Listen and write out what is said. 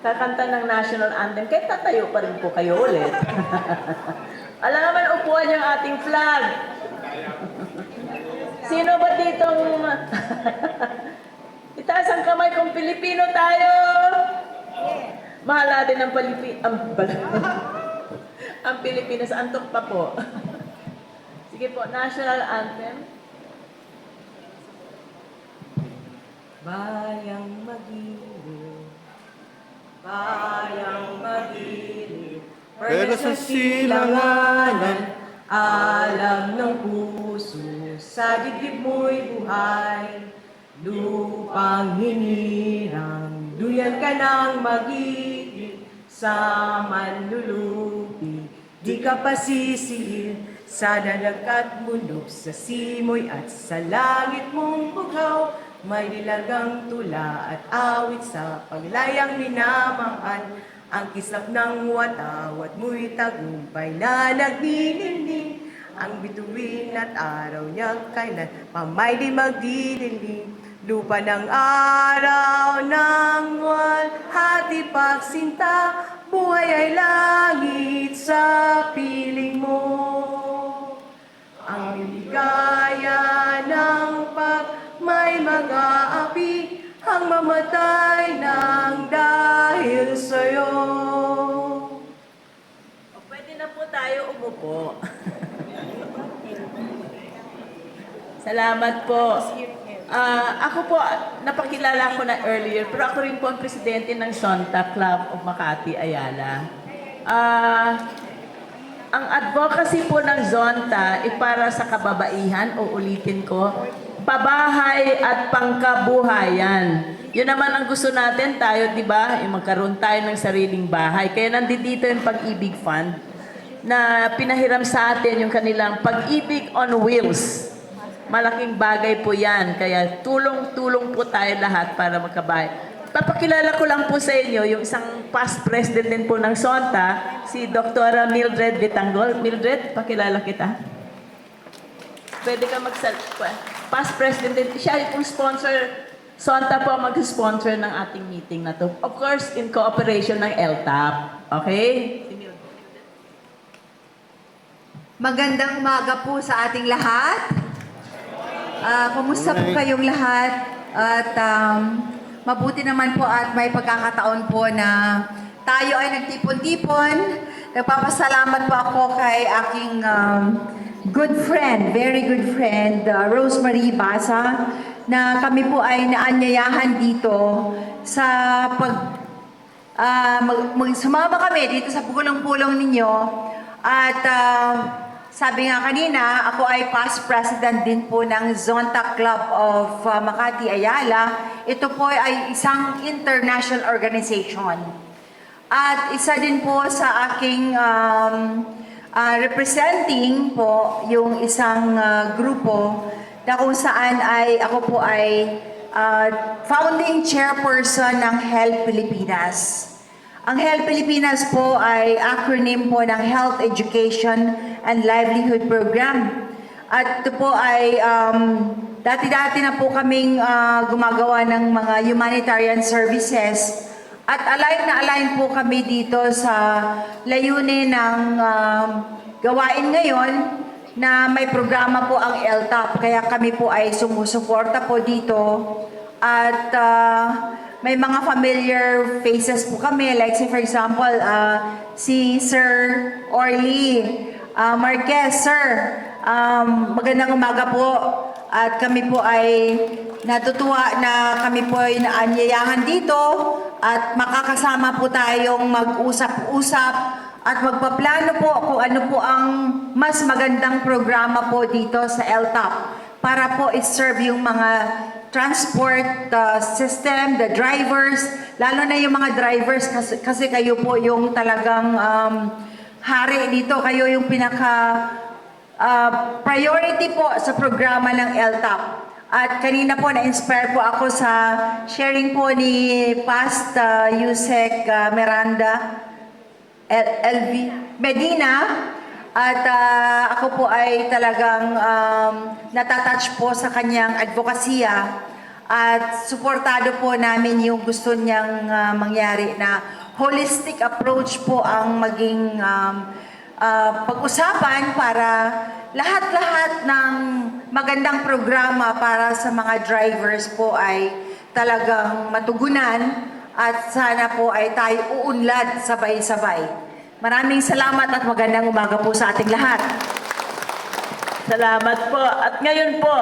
kakanta ng national anthem, kahit tatayo pa rin po kayo ulit. Alam naman, upuan yung ating flag. Sino ba ditong... Itaas ang kamay kung Pilipino tayo. Mahal natin ang ang Pilipinas. Antok pa po. Sige po, national anthem. Bayang magiliw, bayang magiliw, pero sa silanganan, alam ng puso, sa dibdib mo'y buhay, lupang hinirang, duyan ka ng magiging, sa manlulupi, di ka pasisihin, sa dalag at bundok, sa simoy at sa langit mong bughaw, may nilagang tula at awit sa paglayang minamahal. Ang kislap ng watawat mo'y tagumpay na nagdidinding. Ang bituin at araw niya kailan pamay di magdidinding. Lupa ng araw ng walhati pagsinta, buhay ay langit sa piling mo. Ang ligaya ng may mga api ang mamatay ng dahil sa'yo. O, pwede na po tayo umupo. Salamat po. Ako po, napakilala ko na earlier, pero ako rin po ang presidente ng Zonta Club of Makati, Ayala. Ang advocacy po ng Zonta ay para sa kababaihan, o ulitin ko, pabahay at pangkabuhayan. Yun naman ang gusto natin tayo, di ba? Yung magkaroon tayo ng sariling bahay. Kaya nandito yung Pag-ibig Fund na pinahiram sa atin yung kanilang Pag-ibig on Wheels. Malaking bagay po yan. Kaya tulong-tulong po tayo lahat para magkabahay. Papakilala ko lang po sa inyo yung isang past president din po ng Zonta, si Dr. Mildred Vitanggol. Mildred, pakilala kita. Pwede ka past president, siya yung sponsor, Zonta po mag-sponsor ng ating meeting na to. Of course, in cooperation ng LTAP. Okay? Magandang umaga po sa ating lahat. Kumusta po kayong lahat? At mabuti naman po at may pagkakataon po na tayo ay nagtipon-tipon. Nagpapasalamat po ako kay aking good friend, very good friend, Rosemary Basa, na kami po ay naanyayahan dito sa sumama kami dito sa pulong-pulong ninyo. At sabi nga kanina, ako ay past president din po ng Zonta Club of Makati, Ayala. Ito po ay isang international organization. At isa din po sa aking representing po yung isang grupo na kung saan ay ako po ay founding chairperson ng HELP Pilipinas. Ang HELP Pilipinas po ay acronym po ng Health Education and Livelihood Program. At ito po ay dati-dati na po kaming gumagawa ng mga humanitarian services. At align po kami dito sa layunin ng gawain ngayon na may programa po ang LTAP. Kaya kami po ay sumusuporta po dito. At may mga familiar faces po kami. Like for example, si Sir Orly Marquez. Sir, magandang umaga po. At kami po ay natutuwa na kami po ay naanyayahan dito at makakasama po tayong mag-usap-usap at magpaplano po kung ano po ang mas magandang programa po dito sa LTAP para po i-serve yung mga transport system, the drivers, lalo na yung mga drivers kasi kayo po yung talagang hari dito, kayo yung pinaka priority po sa programa ng LTAP. At kanina po na-inspire po ako sa sharing po ni past Yusek Miranda LV Medina. At ako po ay talagang natatouch po sa kanyang advokasya. At suportado po namin yung gusto niyang mangyari na holistic approach po ang maging pag-usapan para lahat-lahat ng magandang programa para sa mga drivers po ay talagang matugunan at sana po ay tayo uunlad sabay-sabay. Maraming salamat at magandang umaga po sa ating lahat. Salamat po. At ngayon po,